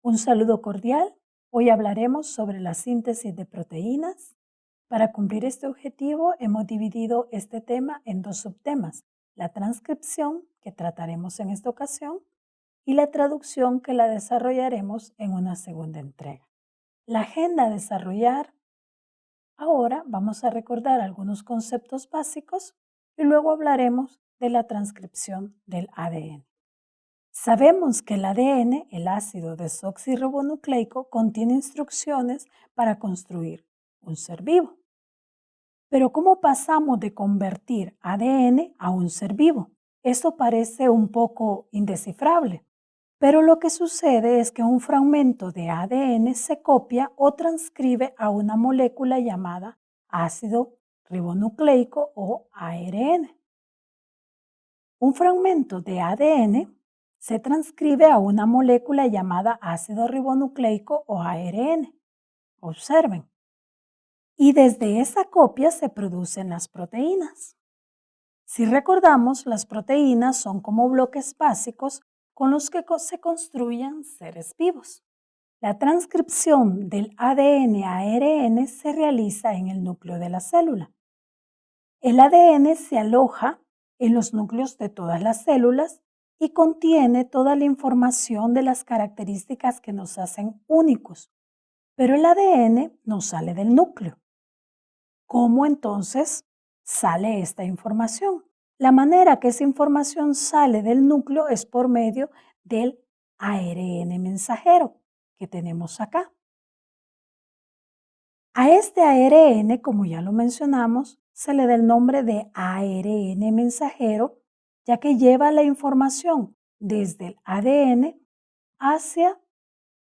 Un saludo cordial. Hoy hablaremos sobre la síntesis de proteínas. Para cumplir este objetivo, hemos dividido este tema en dos subtemas: la transcripción, que trataremos en esta ocasión, y la traducción, que la desarrollaremos en una segunda entrega. La agenda a desarrollar. Ahora vamos a recordar algunos conceptos básicos y luego hablaremos de la transcripción del ADN. Sabemos que el ADN, el ácido desoxirribonucleico, contiene instrucciones para construir un ser vivo. Pero ¿cómo pasamos de convertir ADN a un ser vivo? Esto parece un poco indescifrable, pero lo que sucede es que un fragmento de ADN se copia o transcribe a una molécula llamada ácido ribonucleico o ARN. Un fragmento de ADN se transcribe a una molécula llamada ácido ribonucleico o ARN. Observen. Y desde esa copia se producen las proteínas. Si recordamos, las proteínas son como bloques básicos con los que se construyen seres vivos. La transcripción del ADN a ARN se realiza en el núcleo de la célula. El ADN se aloja en los núcleos de todas las células y contiene toda la información de las características que nos hacen únicos, pero el ADN no sale del núcleo. ¿Cómo entonces sale esta información? La manera que esa información sale del núcleo es por medio del ARN mensajero que tenemos acá. A este ARN, como ya lo mencionamos, se le da el nombre de ARN mensajero, ya que lleva la información desde el ADN hacia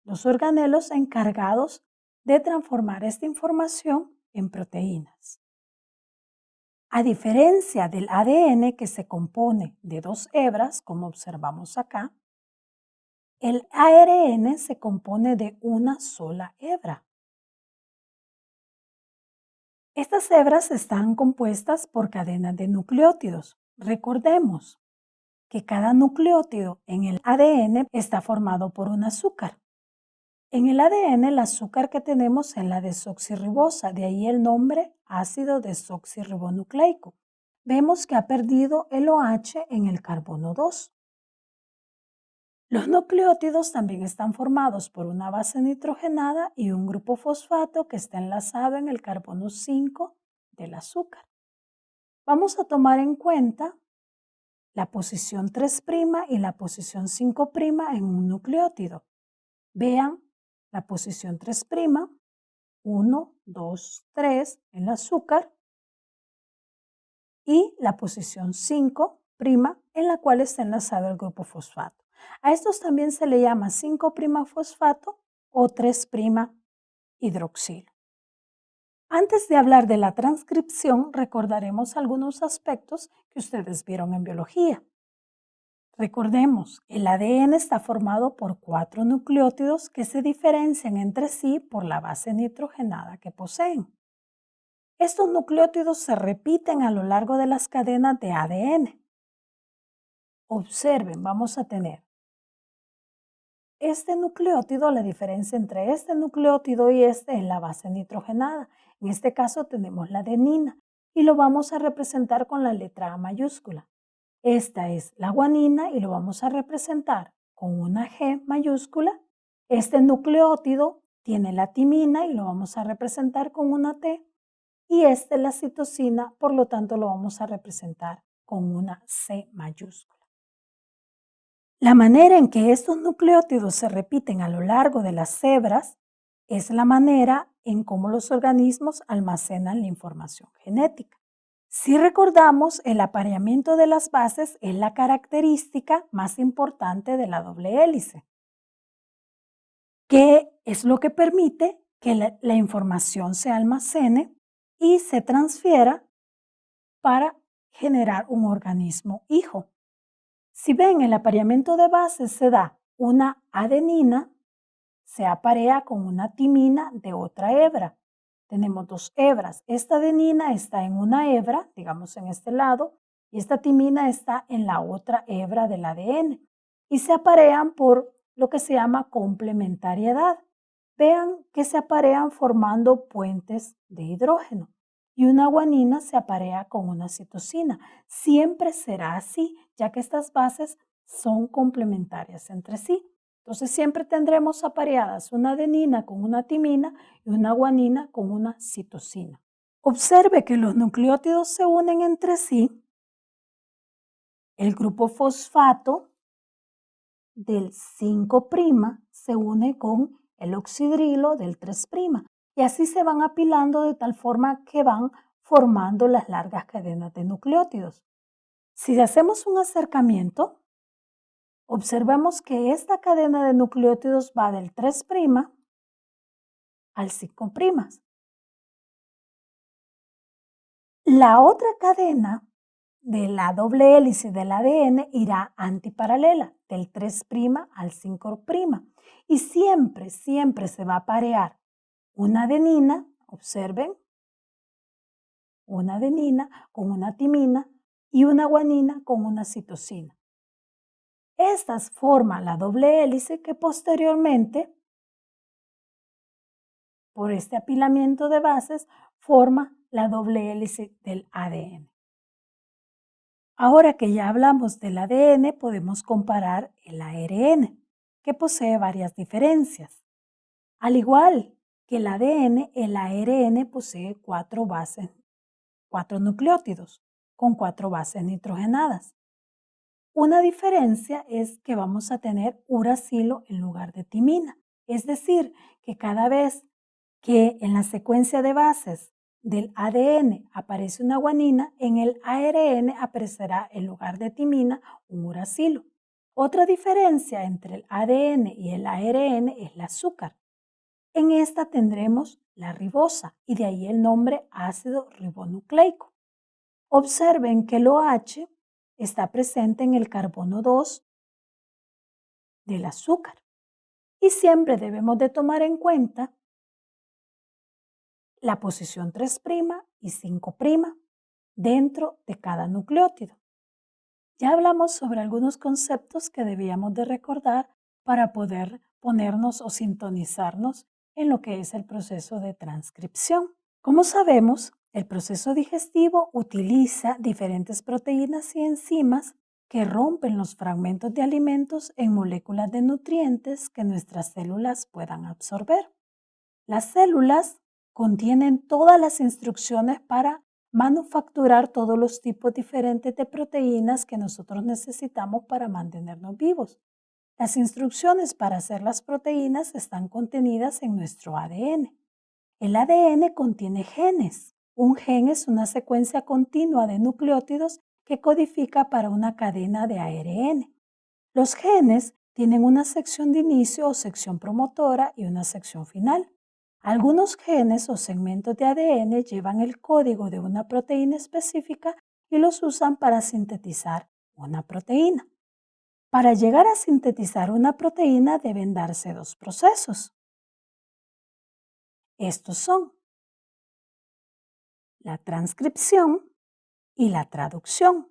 los organelos encargados de transformar esta información en proteínas. A diferencia del ADN, que se compone de dos hebras, como observamos acá, el ARN se compone de una sola hebra. Estas hebras están compuestas por cadenas de nucleótidos. Recordemos que cada nucleótido en el ADN está formado por un azúcar. En el ADN, el azúcar que tenemos es la desoxirribosa, de ahí el nombre ácido desoxirribonucleico. Vemos que ha perdido el OH en el carbono 2. Los nucleótidos también están formados por una base nitrogenada y un grupo fosfato que está enlazado en el carbono 5 del azúcar. Vamos a tomar en cuenta la posición 3' y la posición 5' en un nucleótido. Vean la posición 3', 1, 2, 3 en el azúcar, y la posición 5' en la cual está enlazado el grupo fosfato. A estos también se le llama 5' fosfato o 3' hidroxilo. Antes de hablar de la transcripción, recordaremos algunos aspectos que ustedes vieron en biología. Recordemos, el ADN está formado por 4 nucleótidos que se diferencian entre sí por la base nitrogenada que poseen. Estos nucleótidos se repiten a lo largo de las cadenas de ADN. Observen, vamos a tener este nucleótido, la diferencia entre este nucleótido y este es la base nitrogenada. En este caso tenemos la adenina y lo vamos a representar con la letra A mayúscula. Esta es la guanina y lo vamos a representar con una G mayúscula. Este nucleótido tiene la timina y lo vamos a representar con una T. Y esta es la citosina, por lo tanto lo vamos a representar con una C mayúscula. La manera en que estos nucleótidos se repiten a lo largo de las hebras es la manera en cómo los organismos almacenan la información genética. Si recordamos, el apareamiento de las bases es la característica más importante de la doble hélice, que es lo que permite que la información se almacene y se transfiera para generar un organismo hijo. Si ven, el apareamiento de bases se da una adenina, se aparea con una timina de otra hebra. Tenemos 2 hebras. Esta adenina está en una hebra, digamos en este lado, y esta timina está en la otra hebra del ADN. Y se aparean por lo que se llama complementariedad. Vean que se aparean formando puentes de hidrógeno y una guanina se aparea con una citosina. Siempre será así, ya que estas bases son complementarias entre sí. Entonces siempre tendremos apareadas una adenina con una timina y una guanina con una citosina. Observe que los nucleótidos se unen entre sí. El grupo fosfato del 5' se une con el oxidrilo del 3' y así se van apilando de tal forma que van formando las largas cadenas de nucleótidos. Si hacemos un acercamiento, observemos que esta cadena de nucleótidos va del 3' al 5'. La otra cadena de la doble hélice del ADN irá antiparalela, del 3' al 5'. Y siempre se va a parear una adenina, observen, una adenina con una timina y una guanina con una citosina. Estas forman la doble hélice que posteriormente, por este apilamiento de bases, forma la doble hélice del ADN. Ahora que ya hablamos del ADN, podemos comparar el ARN, que posee varias diferencias. Al igual que el ADN, el ARN posee 4 nucleótidos, con 4 bases nitrogenadas. Una diferencia es que vamos a tener uracilo en lugar de timina, es decir, que cada vez que en la secuencia de bases del ADN aparece una guanina, en el ARN aparecerá en lugar de timina un uracilo. Otra diferencia entre el ADN y el ARN es el azúcar. En esta tendremos la ribosa y de ahí el nombre ácido ribonucleico. Observen que el OH está presente en el carbono 2 del azúcar y siempre debemos de tomar en cuenta la posición 3' y 5' dentro de cada nucleótido. Ya hablamos sobre algunos conceptos que debíamos de recordar para poder ponernos o sintonizarnos en lo que es el proceso de transcripción. Como sabemos, el proceso digestivo utiliza diferentes proteínas y enzimas que rompen los fragmentos de alimentos en moléculas de nutrientes que nuestras células puedan absorber. Las células contienen todas las instrucciones para manufacturar todos los tipos diferentes de proteínas que nosotros necesitamos para mantenernos vivos. Las instrucciones para hacer las proteínas están contenidas en nuestro ADN. El ADN contiene genes. Un gen es una secuencia continua de nucleótidos que codifica para una cadena de ARN. Los genes tienen una sección de inicio o sección promotora y una sección final. Algunos genes o segmentos de ADN llevan el código de una proteína específica y los usan para sintetizar una proteína. Para llegar a sintetizar una proteína deben darse 2 procesos. Estos son la transcripción y la traducción.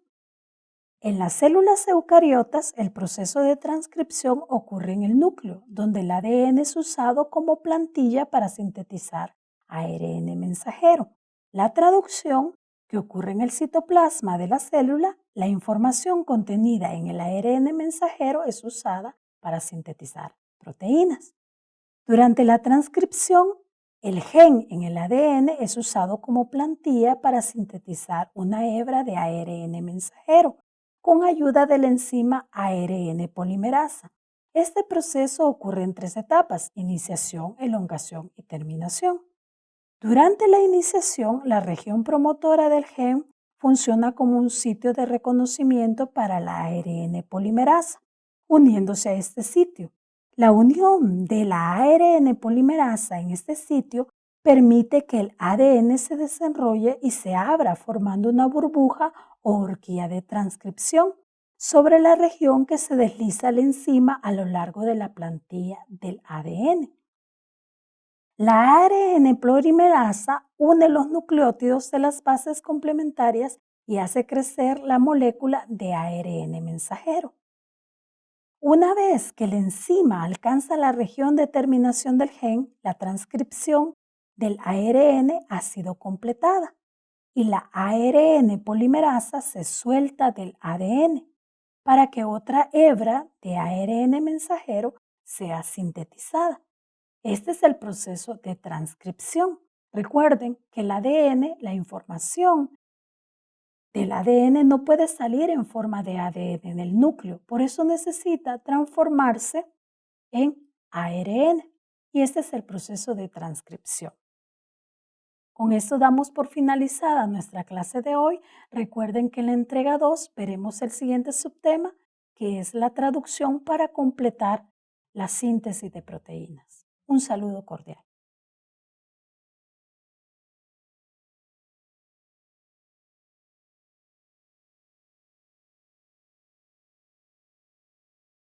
En las células eucariotas, el proceso de transcripción ocurre en el núcleo, donde el ADN es usado como plantilla para sintetizar ARN mensajero. La traducción, que ocurre en el citoplasma de la célula, la información contenida en el ARN mensajero es usada para sintetizar proteínas. Durante la transcripción, el gen en el ADN es usado como plantilla para sintetizar una hebra de ARN mensajero con ayuda de la enzima ARN polimerasa. Este proceso ocurre en 3 etapas: iniciación, elongación y terminación. Durante la iniciación, la región promotora del gen funciona como un sitio de reconocimiento para la ARN polimerasa, uniéndose a este sitio. La unión de la ARN polimerasa en este sitio permite que el ADN se desenrolle y se abra formando una burbuja o horquilla de transcripción sobre la región que se desliza la enzima a lo largo de la plantilla del ADN. La ARN polimerasa une los nucleótidos de las bases complementarias y hace crecer la molécula de ARN mensajero. Una vez que la enzima alcanza la región de terminación del gen, la transcripción del ARN ha sido completada y la ARN polimerasa se suelta del ADN para que otra hebra de ARN mensajero sea sintetizada. Este es el proceso de transcripción. Recuerden que el ADN, la información del ADN no puede salir en forma de ADN en el núcleo, por eso necesita transformarse en ARN y este es el proceso de transcripción. Con esto damos por finalizada nuestra clase de hoy. Recuerden que en la entrega 2 veremos el siguiente subtema, que es la traducción para completar la síntesis de proteínas. Un saludo cordial.